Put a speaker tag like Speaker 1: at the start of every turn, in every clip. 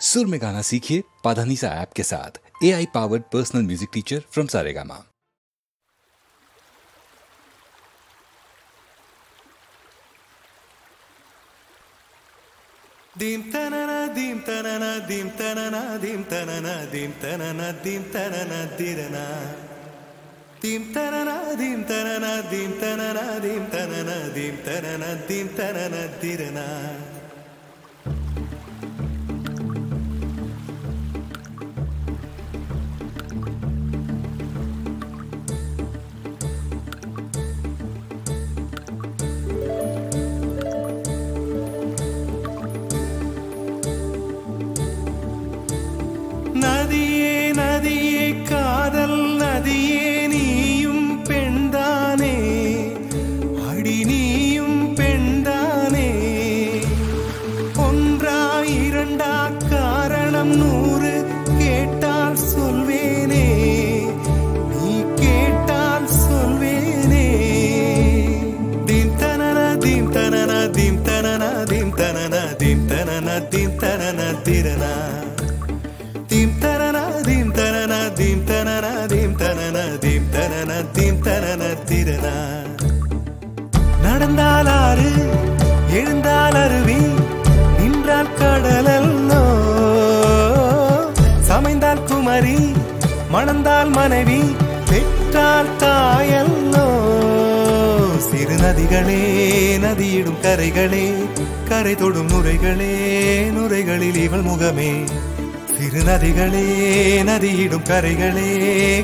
Speaker 1: सुर में गाना सीखिए पाधानीसा ऐप के साथ। AI powered personal music teacher from Saregama.
Speaker 2: Dim tanana dim tanana dim tanana dim tanana dim tanana dim tanana dirana dim tanana dim tanana dim tanana dim tanana dim tanana dim tanana dirana நதியே நதியே காதல் நதியே நீயும் பெண்தானே அடி நீயும் பெண்தானே ஒன்றா இரண்டா காரணம் 100 கேட்டால் சொல்வேனே நீ கேட்டால் சொல்வேனே தீம் தனனா தீம் தனனா தீம் தனனா தீம் தனனா தீம் தனனா தீம் தனனா திரனா Dim tanana dim tanana dim tanana dim tanana dim tanana dim tanana dirana நடந்தால் ஆறு எழுந்தால் அருவி நின்றால் கடலல்லோ சமைந்தால் குமரி மணந்தால் மனைவி பெற்றால் தாயல்லோ சிறு நதிகளே நதியிடும் கரைகளே கரை தொடும் நுரைகளே நுரைகளில் இவள் முகமே சிறு நதிகளே நதியிடும் கரைகளே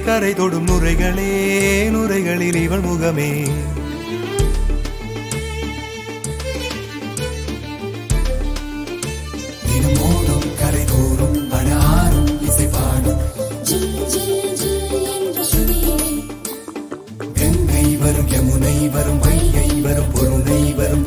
Speaker 2: கரை தொடும் நுரைகளே நுரைகளில் இவள் முகமே தினமோதும் கரை தோறும் அடாரும் இசை பாடும் கங்கை வரும் யமுனை வரும் வைகை வரும் பொருணை வரும்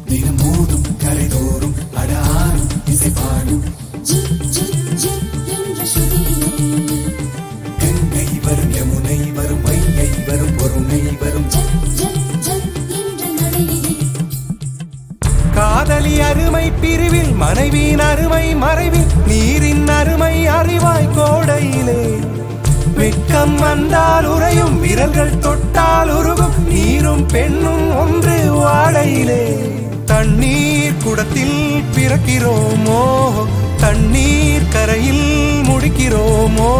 Speaker 2: தினமோதும் கரைதோறும் அடாரும் இசை பாடும் கங்கை வரும் யமுனை வரும் வைகை வரும் பொருணை வரும் காதலி அருமை பிரிவில் மனைவியின் அருமை மறைவில் நீரின் அருமை அறிவாய் கோடையிலே வெட்கம் வந்தால் உறையும் விரல்கள் தொட்டால் உருகும் நீரும் பெண்ணும் ஒன்று வாடையிலே தண்ணீர் குடத்தில் பிறக்கிறோமோ தண்ணீர் கரையில் முடிக்கிறோமோ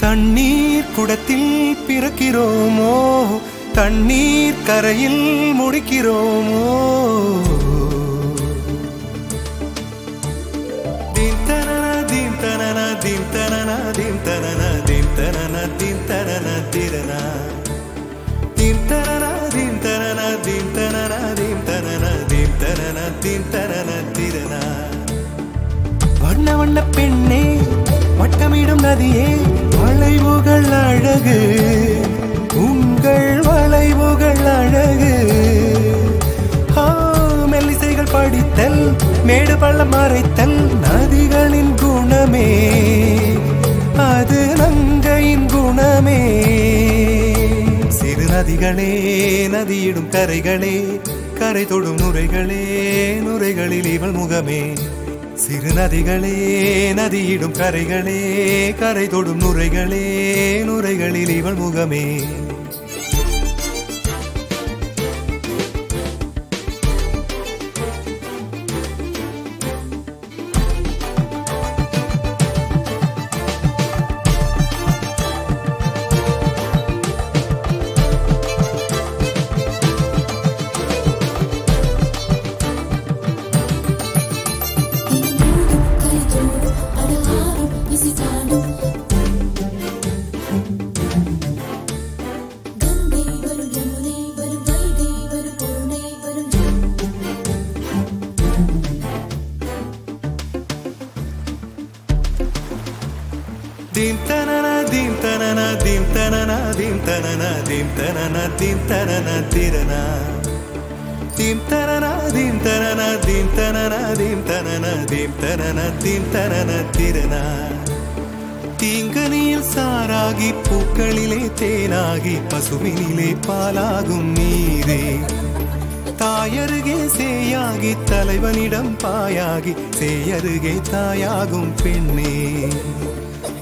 Speaker 2: தண்ணீர் குடத்தில் பிறக்கிறோமோ தண்ணீர் கரையில் முடிக்கிறோமோ தீம் தனனா தீம் தனனா தீம் தனனா தீம் தனனா தீம் தனனா தீம் தனனா திரனா தீம் தனனா தீம் தனனா தீம் தனனா தீம் தனனா தீம் தனனா தீம் தனனா திரனா வண்ண வண்ண பெண்ணே வட்டமிடும் நதியே வளைவுகள் அழகு உங்கள் வளைவுகள் அழகு மெல்லிசைகள் படித்தல் மேடு பள்ளம் மறைத்தல் நதிகளின் குணமே அது நங்கையின் குணமே சிறு நதிகளே நதியிடும் கரைகளே கரை தொடும் நுரைகளே நுரைகளில் இவள் முகமே சிறு நதிகளே நதியிடும் கரைகளே கரை தொடும் நுரைகளே நுரைகளில் இவள் முகமே Dim tanana dim tanana dim tanana dim tanana dim tanana dim tanana tirana dim tanana dim tanana dim tanana dim tanana dim tanana dim tanana tirana தீங்கனியில் சாராகி பூக்களிலே தேனாகி பசுவினிலே பாலாகும் நீரே தாயருகே சேயாகி தலைவனிடம் பாயாகி சேயருகே தாயாகும் பெண்ணே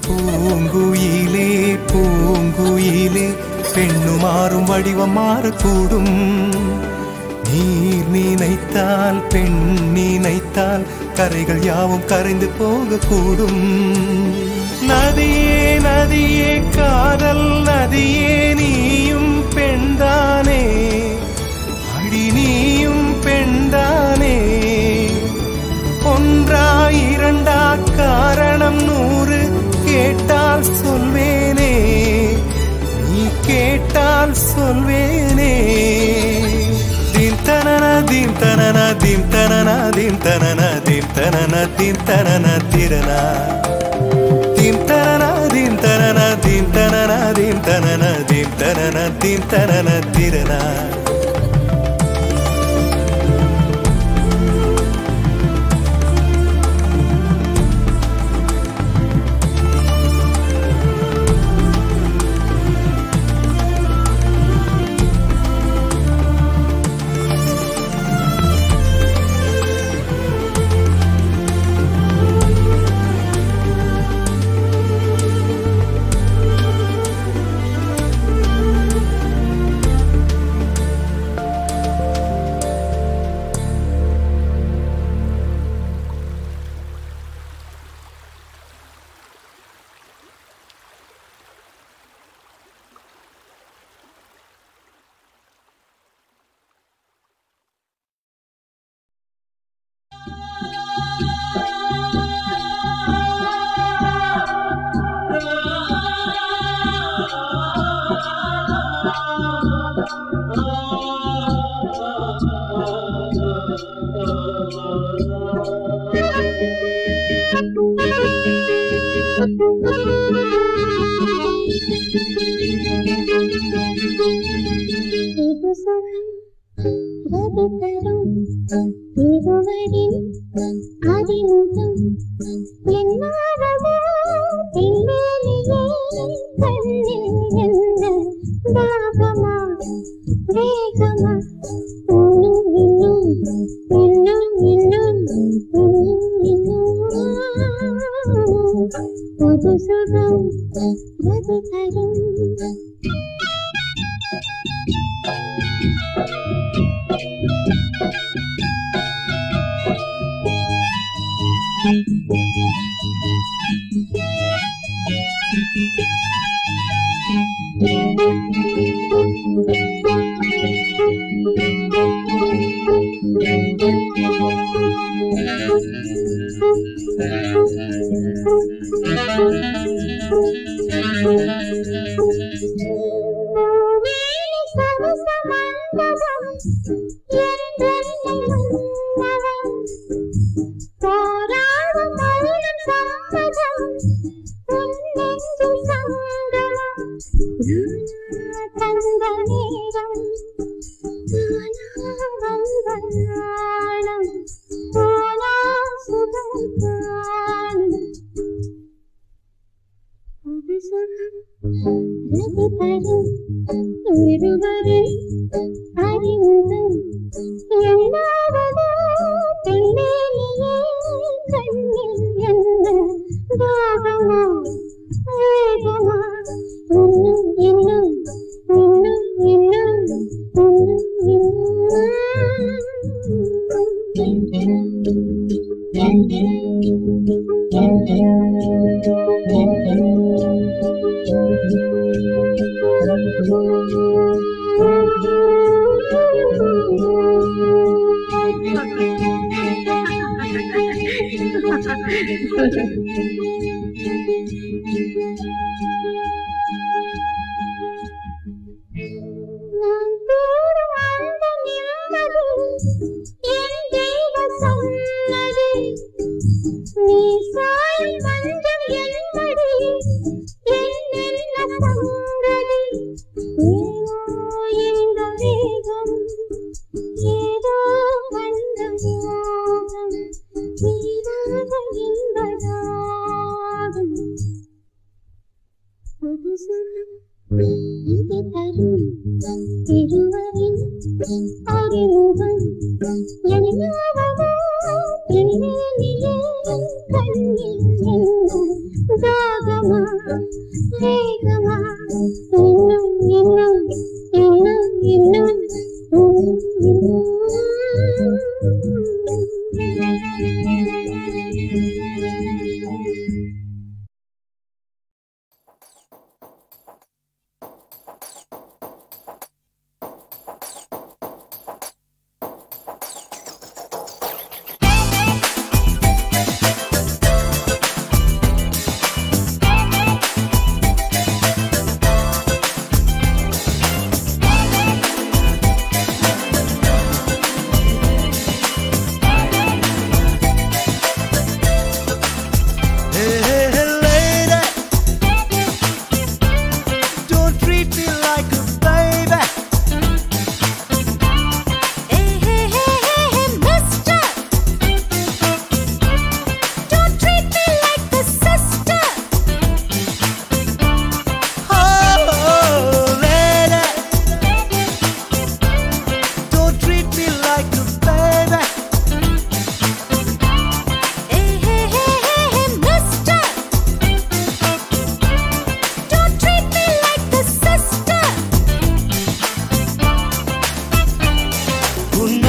Speaker 2: பூங்குயிலே பூங்குயிலே பெண்ணு மாறும் வடிவம் மாறக்கூடும் நீர் நினைத்தால் பெண் நினைத்தால் கரைகள் யாவும் கரைந்து போகக்கூடும் நதியே நதியே காதல் நதியே நீயும் பெண்தானே அடி நீயும் பெண்தானே ஒன்றா இரண்டா காரணம் 100 கேட்டால் சொல்வேனே நீ கேட்டால் சொல்வேனே தீம் தனனா தீம் தனனா தீம் தனனா தீம் தனனா தீம் தனனா தீம் தனனா திரனா தீம் தனனா தீம் தனனா தீம் தனனா தீம் தனனா தீம் தனனா தீம் தனனா திரனா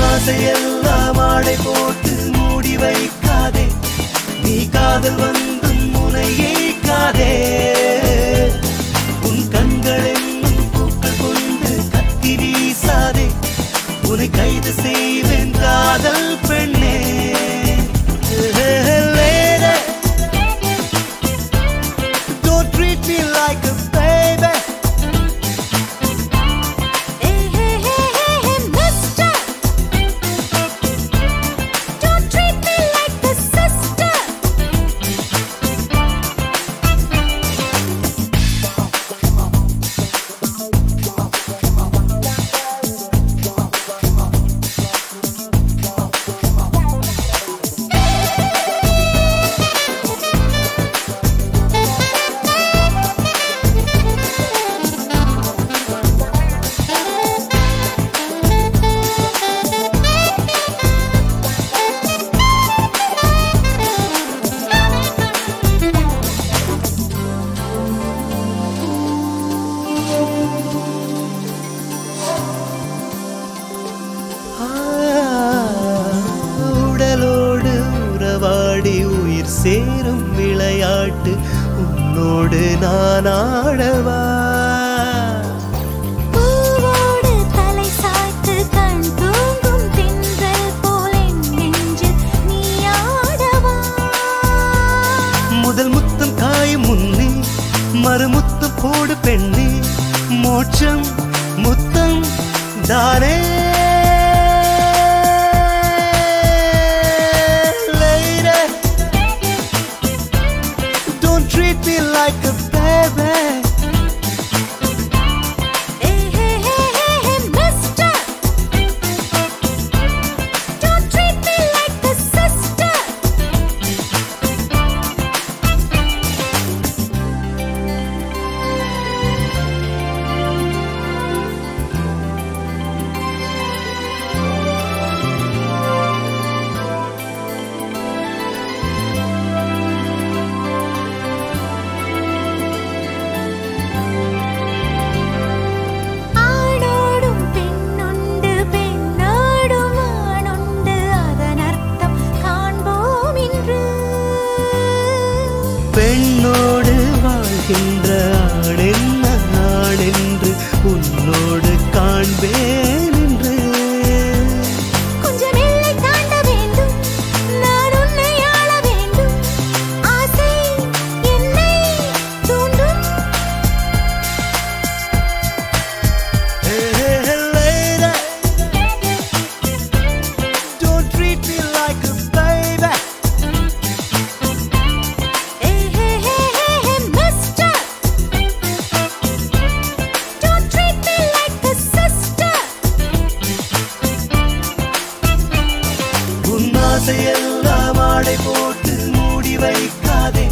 Speaker 2: ஆசையெல்லாம் ஆடை போட்டு மூடி வைக்காதே, நீ காதல் வந்தும் முனையேக்காதே. உன் கண்கள் என்னும் பூக்கள் கொண்டு கத்தி வீசாதே, உன்னை கைது செய்வேன் காதல் பெண்ணே. Don't treat me like a baby. உடலோடு உறவாடி உயிர் சேரும் விளையாட்டு உன்னோடு நான் ஆடவா.
Speaker 3: பூவோடு தலை சாய்த்து கண் தூங்கும் திங்கள் போல நெஞ்சில் நீ ஆடவா.
Speaker 2: முதல் முத்தம் காயும் முன்னே மறுமுத்தம் போடு பெண்ணே, மோட்சம் முத்தம் தானே. Don't treat me like a baby.
Speaker 3: Hey, hey, hey, hey, hey, mister. Don't treat me like a sister. ஆணோடும் பெண்ணுண்டு, பெண்ணோடும் ஆணுண்டு, அதன் அர்த்தம் காண்போம் இன்று.
Speaker 2: பெண்ணோடு வாழ்கின்ற ஆணென்ன நாளென்று உன்னோடு காண்பேன் என்று.
Speaker 3: கொஞ்சம் எல்லை தாண்ட வேண்டும், நான் உன்னை ஆள வேண்டும், ஆசை என்னை தூண்டும்.
Speaker 2: Hey, lady, don't treat me like a baby.
Speaker 3: Hey, hey, hey, hey, hey, mister. Don't treat me like a sister.
Speaker 2: உன் ஆசையெல்லாம் ஆடை போட்டு மூடி வைக்காதே,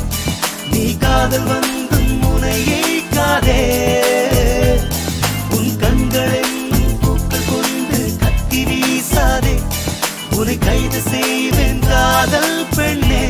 Speaker 2: நீ காதல் வந்தும் முனையேக்காதே. உன் கண்கள் என்னும் பூக்கள் கொண்டு கத்தி வீசாதே, உன்னை கைது செய்வேன் காதல் பெண்ணே.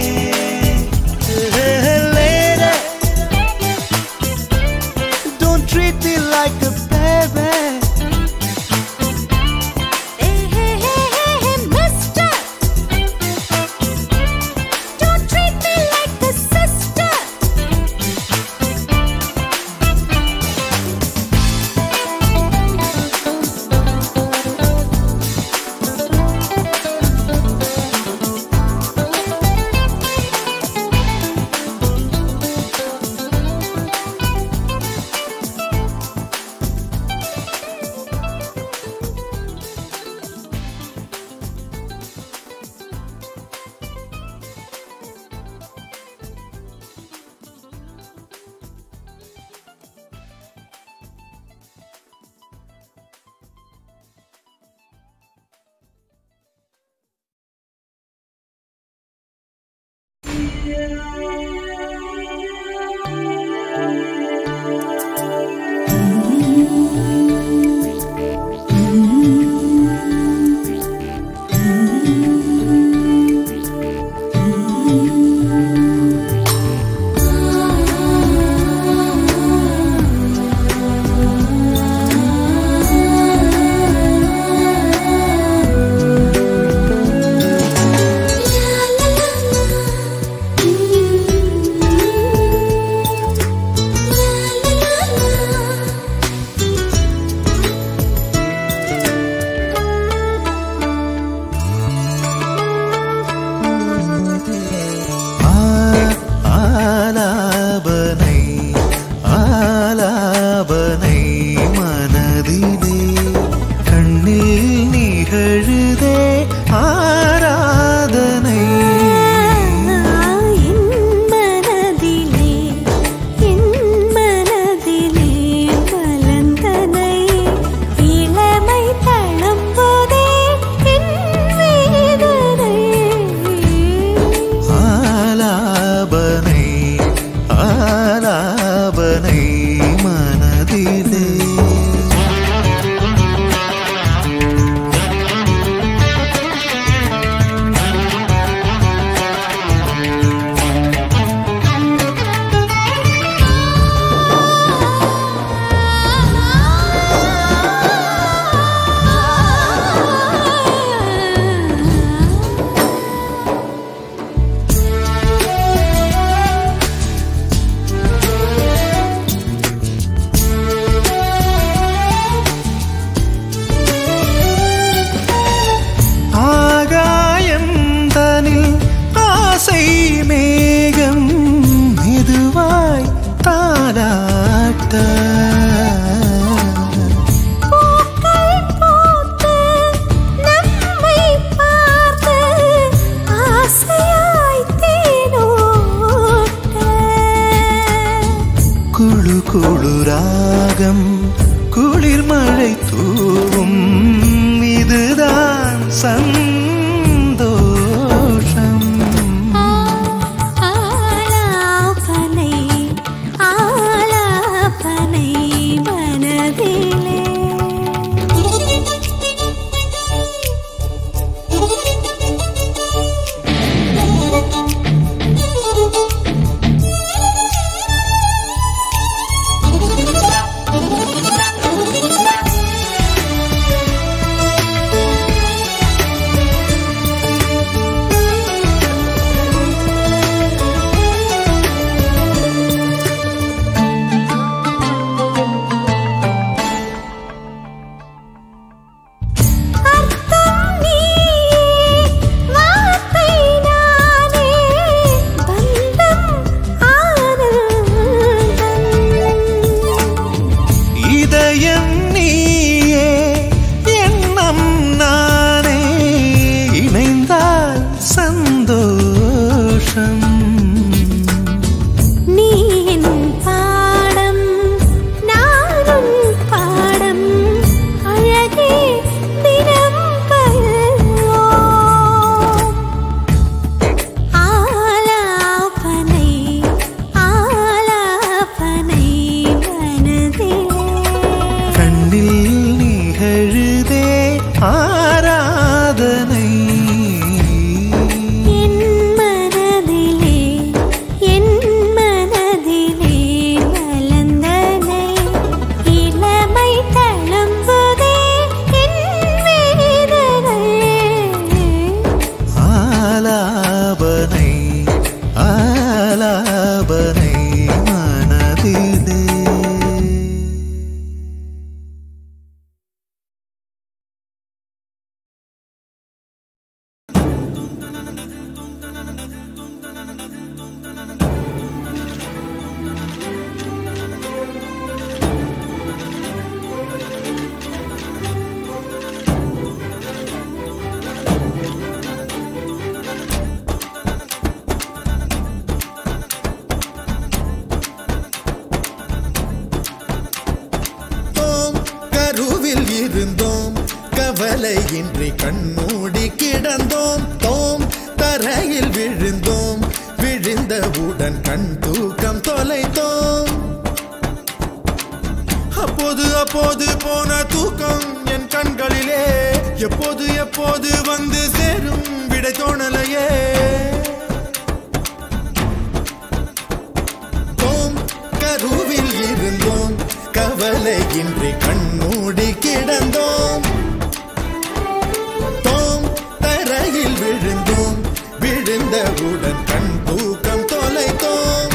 Speaker 2: ஆலாபனை மனதிலே மேகம் மெதுவாய் தாலாட்ட
Speaker 3: பூக்கள் பூத்து நம்மை பார்த்து ஆசையாய் தேனோட்ட
Speaker 2: குழு குழு ராகம் குளிர் மழை தூவும் இதுதான் சந்தோஷம்
Speaker 4: கவலையின்றி கண்மூடி கிடந்தோம் தோம் தரையில் விழுந்தோம் விழுந்தவுடன் கண் தூக்கம் தொலைத்தோம் அப்போது அப்போது போன தூக்கம் என் கண்களிலே எப்போது எப்போது வந்து சேரும் விடை தோணலையே தோம் கருவில் இருந்தோம் கவலையின்றி கண்மூடி கிடந்தோம் விழுந்தோம் விழுந்தவுடன் கண் தூக்கம் தொலைத்தோம்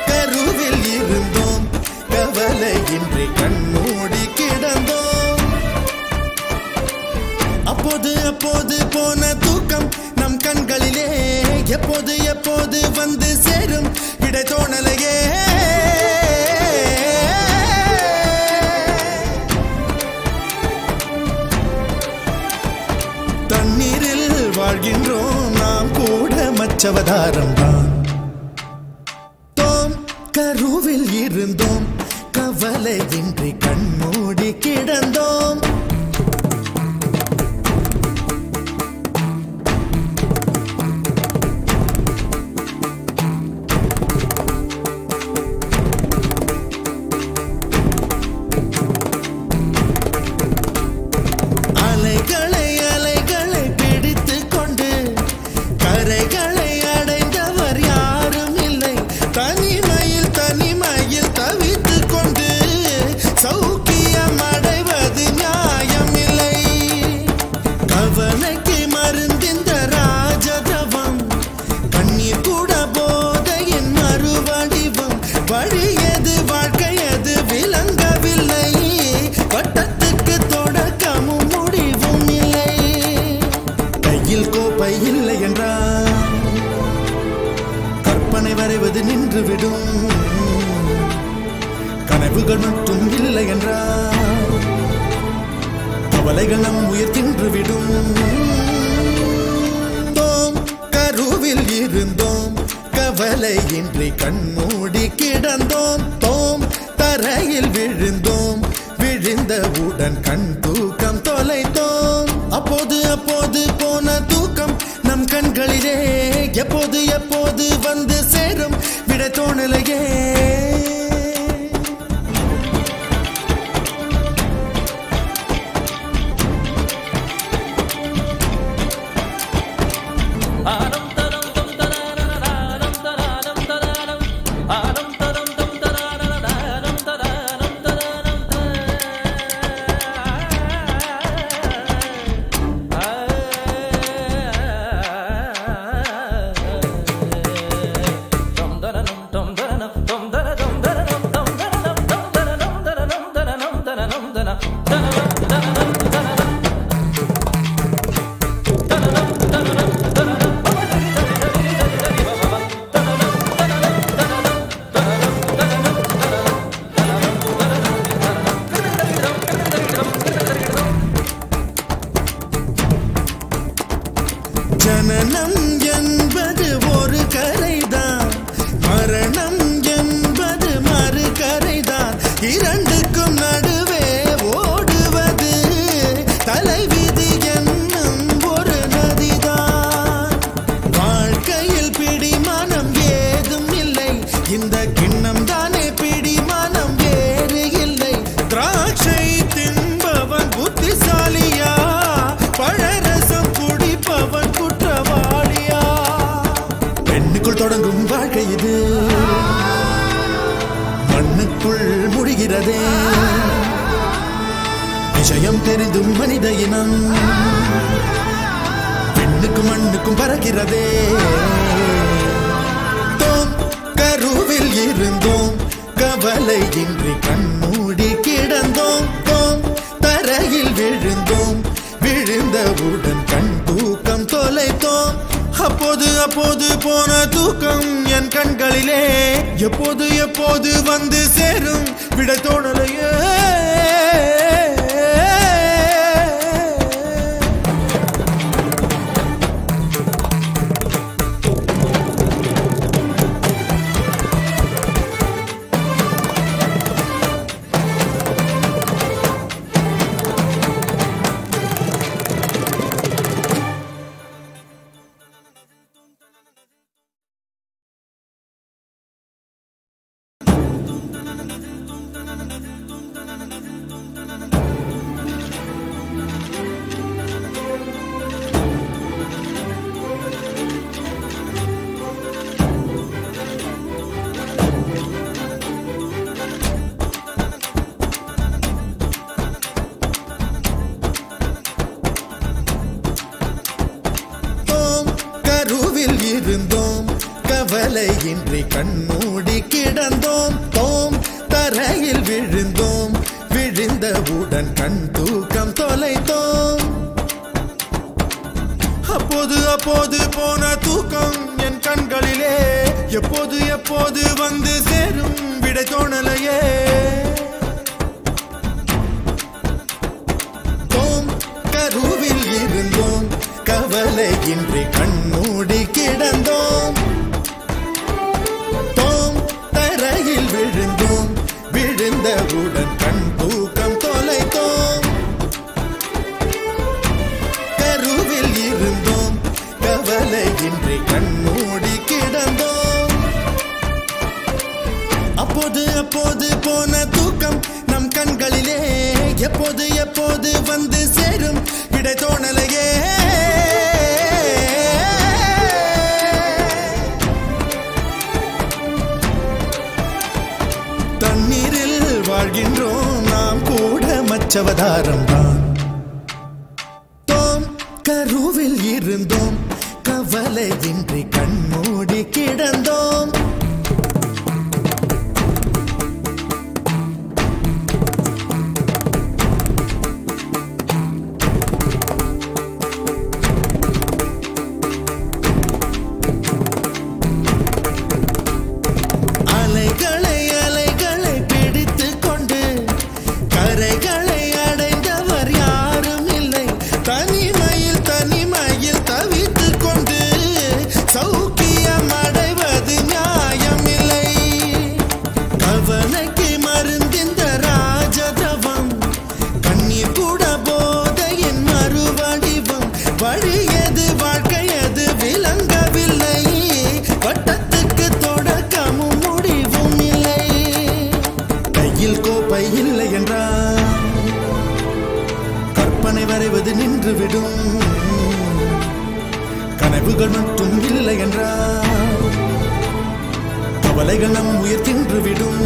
Speaker 4: கருவில் இருந்தோம் கவலையின்றி கண்மூடி கிடந்தோம் அப்போது அப்போது போன தூக்கம் நம் கண்களிலே எப்போது எப்போது வந்து சேரும் விடை தோணலையே வாழ்கின்றோம் நாம் கூட மச்சவதாரம் தான் தோம் கருவில் இருந்தோம் கவலையின்றி கண்மூடி கிடந்தோம் வாழ்வது நின்றுவிடும். கனவுகள் மட்டும் இல்லை என்றால் கவலைகள் நம் உயிர் தின்றுவிடும். தோம் கருவில் இருந்தோம், கவலையின்றி கண்மூடி கிடந்தோம். தோம் தரையில் விழுந்தோம், விழுந்தவுடன் கண் தூக்கம் தொலைத்தோம். அப்போது அப்போது போன தூக்கம் நம் கண்களிலே எப்போது எப்போது வந்து சேரும் விட தோணலையே. ஜனனம் என்பது ஒரு கரைதான், மரணம் என்பது மறு கரைதான். இரண்டுக்கும் நடுவே ஓடுவது தலைவிதி என்னும் ஒரு நதிதான். வாழ்க்கையில் பிடிமானம் ஏதும் இல்லை, இந்த கிண்ணம் தானே பிடிமானம் வேறு இல்லை. திராட்சை தின்பவன் புத்திசாலியா, பழரசம் குடிப்பவன் குற்றவாளியா? பெண்ணுக்குள் தொடங்கும் வாழ்க்கை இது, மண்ணுக்குள் முடிகிறதே. விஷயம் தெரிந்தும் மனித இனம் பெண்ணுக்கும் மண்ணுக்கும் பறக்கிறதே. தோம் கருவில் இருந்தோம், கவலையின்றி கண்மூடி கிடந்தோம். தோம் தரையில் விழுந்தோம், விழுந்தவுடன் கண் தூக்கம் தொலைத்தோம். அப்போது அப்போது போன தூக்கம் என் கண்களிலே எப்போது எப்போது வந்து சேரும் விட தோணலையே. இருந்தோம், கவலையின்றி கண்மூடி கிடந்தோம். தோம் தரையில் விழுந்தோம், விழுந்தவுடன் கண் தூக்கம் தொலைத்தோம். அப்போது அப்போது போன தூக்கம் என் கண்களிலே எப்போது எப்போது வந்து சேரும் விட தோணலையே. தோம் கருவில் இருந்தோம், கவலையின்றி கண்மூடி கிடந்தோம். தோம் தரையில் விழுந்தோம், விழுந்தவுடன் கண் தூக்கம் தொலைத்தோம். கருவில் இருந்தோம், கவலையின்றி கண்மூடி கிடந்தோம். அப்போது அப்போது போன தூக்கம் நம் கண்களிலே எப்போது எப்போது வந்து சேரும் விட தோணலையே. தண்ணீரில் வாழ்கின்றோம் நாம் கூட மச்சவதாரம் தான். தோம் கருவில் இருந்தோம், கவலையின்றி கண்மூடி கிடந்தோம். தின்றுவிடும் கனவுகள் மட்டும் இல்லை என்றால் கவலைகள் நம் உயிர் தின்றுவிடும்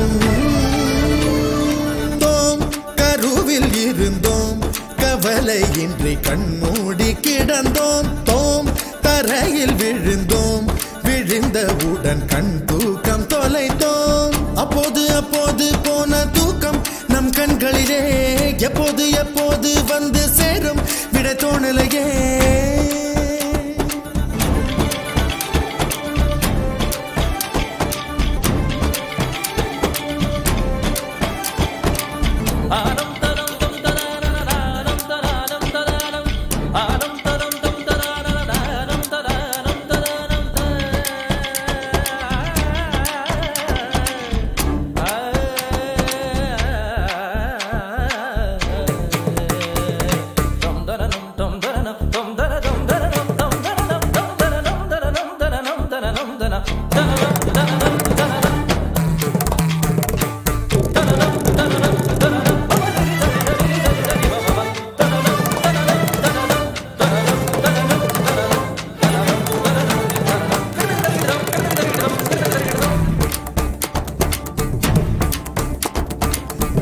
Speaker 4: தோம் கருவில் இருந்தோம் கவலையின்றி கண்மூடி கிடந்தோம் தோம் தரையில் விழுந்தோம் விழுந்தவுடன் கண் தூக்கம் தொலைத்தோம் அப்போது அப்போது போன தூக்கம் நம் கண்களிலே எப்போது எப்போது வந்து சேரும் விட தோணலையே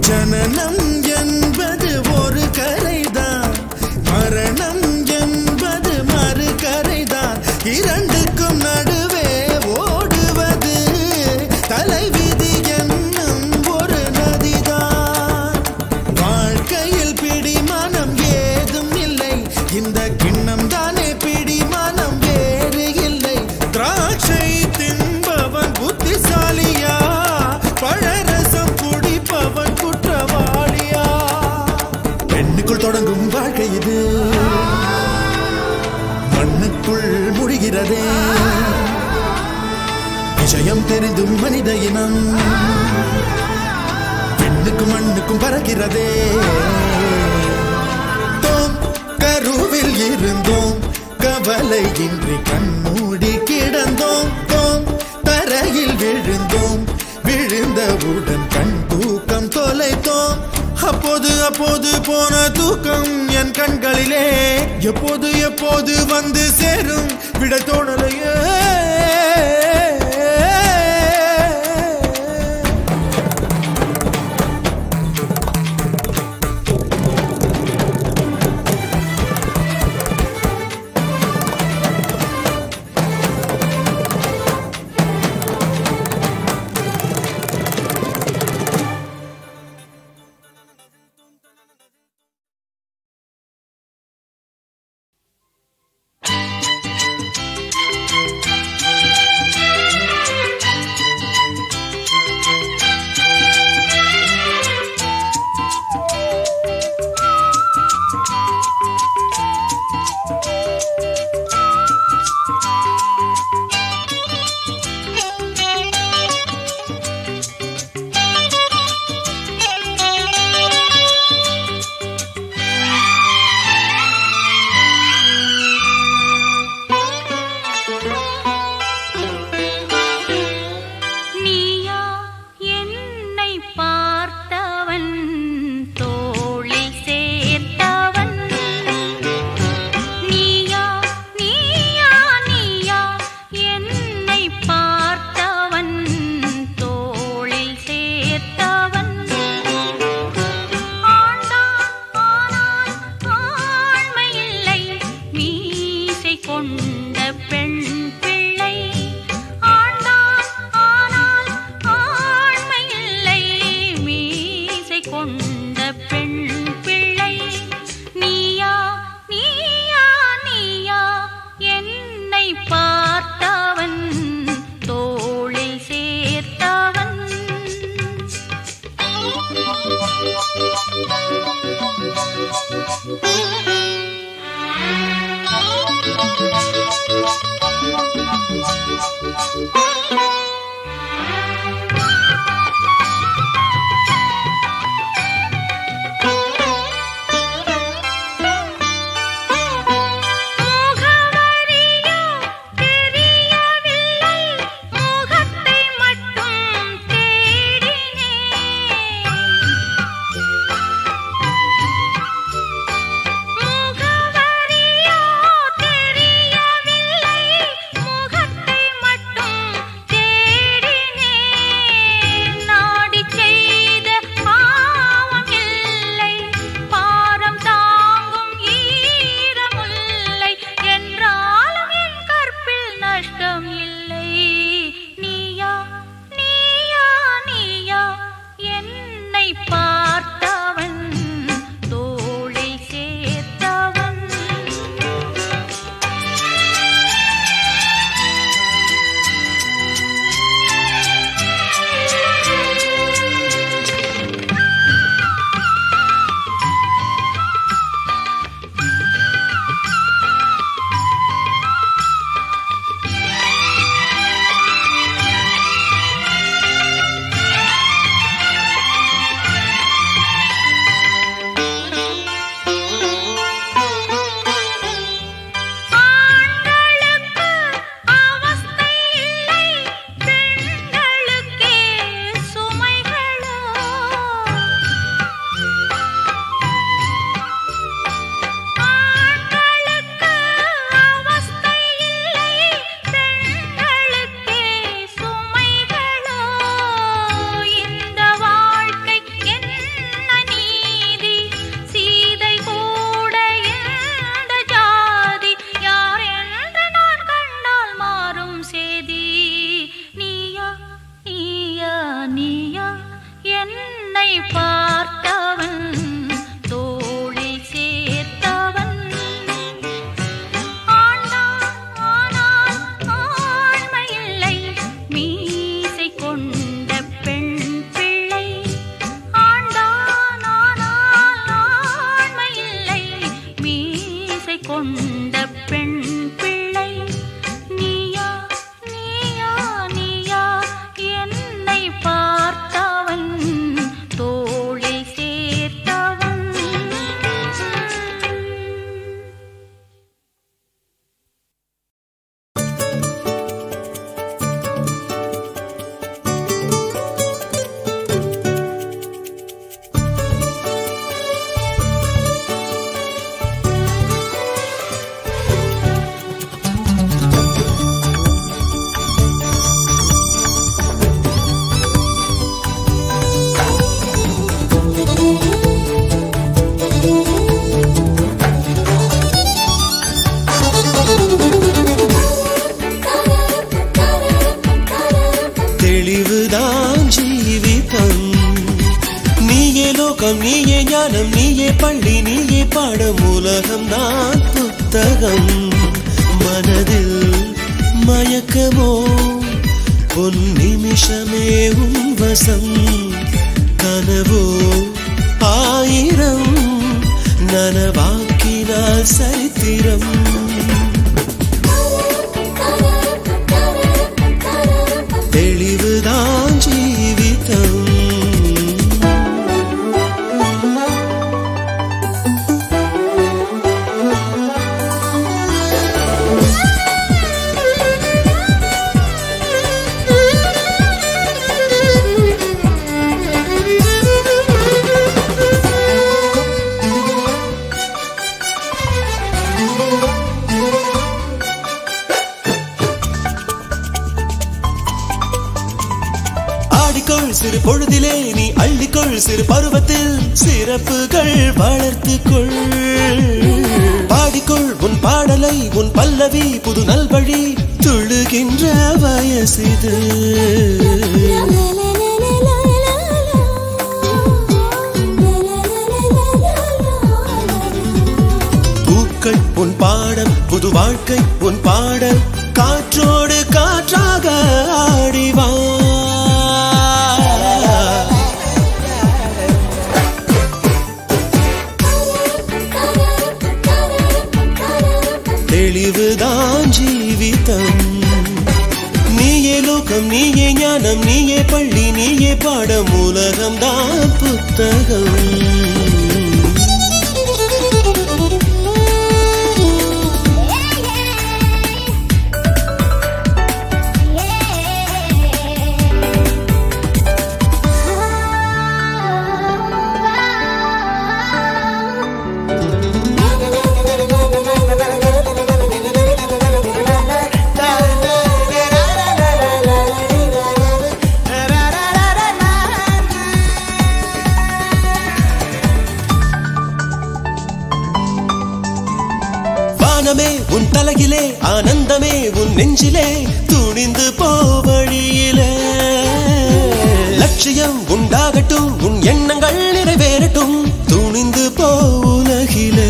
Speaker 4: ஜனனம் என்பது ஒரு கரைதான் மரணம் என்பது மறு கரைதான் இரண்டுக்கும் நடுவே ஓடுவது தலைவிதி என்னும் ஒரு நதிதான் வாழ்க்கையில் பிடிமானம் ஏதும் இல்லை இந்த கிண்ணம் தானே பிடிமானம் வேறு இல்லை திராட்சை தின்பவன் புத்திசாலியா பழரசம் குடிப்பவன் குற்றவாளியா பெண்ணுக்குள் தொடங்கும் வாழ்க்கை இது மண்ணுக்குள் முடிகிறதே விஷயம் தெரிந்தும் மனித இனம் பெண்ணுக்கும் மண்ணுக்கும் பறக்கிறதே தோம் கருவில் இருந்தோம் கவலையின்றி கண்மூடி கிடந்தோம் தோம் தரையில் விழுந்தோம் விழுந்தவுடன் கண் தூக்கம் தொலைத்தோம் அப்போது அப்போது போன தூக்கம் என் கண்களிலே எப்போது எப்போது வந்து சேரும் விட தோணலையே தெளிவுதான் ஜீவிதம். நீயே லோகம், நீயே ஞானம், நீயே பள்ளி, நீயே பாடம், உலகம் நான் புத்தகம். மனதில் மயக்கமோ பொன் நிமிஷமே உன் வசம். கனவோ ஆயிரம் நனவாக்கினால் சரித்திரம். தெளிவுதான் ஜீவிதம். சிறு பொழுதிலே நீ அள்ளிக்கொள், சிறு பருவத்தில் சிறப்புகள் வளர்த்துக்கொள். பாடிக்கொள் உன் பாடலை, உன் பல்லவி புது நல்வழி, துள்ளுகின்ற வயசிது. பூக்கள் உன் பாடம், புது வாழ்க்கை உன் பாடல், காற்றோடு காற்றாக ஆடிவா. தெளிவுதான் ஜீவிதம். நீயே லோகம், நீயே ஞானம், நீயே பள்ளி, நீயே பாடம், உலகம் தான் புத்தகம். உன் தலையிலே ஆனந்தமே, உன் நெஞ்சிலே துணிந்து போவழியிலே. லட்சியம் உண்டாகட்டும், உன் எண்ணங்கள் நிறைவேறட்டும், துணிந்து போ உலகிலே.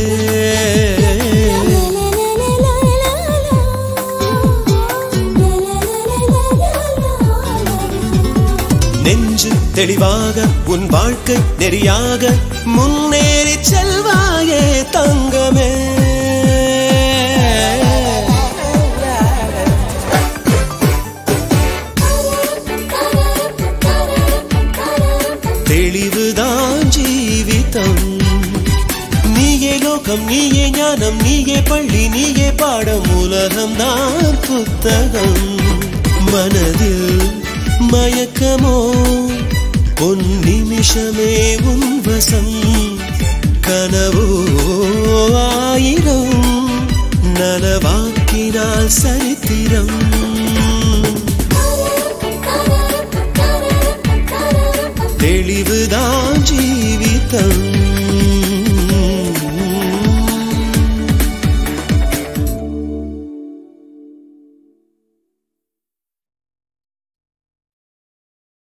Speaker 4: நெஞ்சு தெளிவாக உன் வாழ்க்கை நெறியாக முன்னேறி செல்வாயே தங்கமே. தெளிவுதான் ஜீவிதம். நீயே லோகம், நீயே ஞானம், நீயே பள்ளி, நீயே பாடம், உலகம் தான் புத்தகம். மனதில் மயக்கமோ பொன் நிமிஷமே உன் வசம். கனவோ ஆயிரம் நனவாக்கினால் சரித்திரம். தெளிவுதான் ஜீவிதம்.